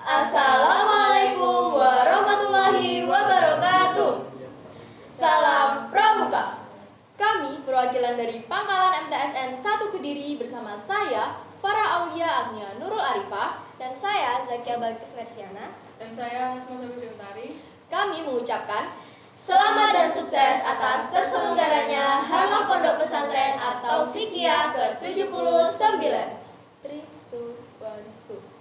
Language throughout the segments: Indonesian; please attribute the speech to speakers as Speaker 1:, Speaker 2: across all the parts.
Speaker 1: Assalamualaikum warahmatullahi wabarakatuh. Salam Pramuka. Kami perwakilan dari Pangkalan MTSN 1 Kediri bersama saya Farah Aulia Agnia Nurul Arifah
Speaker 2: dan saya Zakia Balkis Mersiana
Speaker 3: dan saya Hasmul Sabri Utari.
Speaker 1: Kami mengucapkan selamat dan sukses atas terselenggaranya Harlam Pondok Pesantren atau Fikiyah ke-79. 3, 2, 1, go.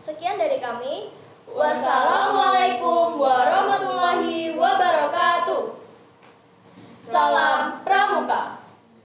Speaker 2: Sekian dari kami.
Speaker 1: Wassalamualaikum warahmatullahi wabarakatuh.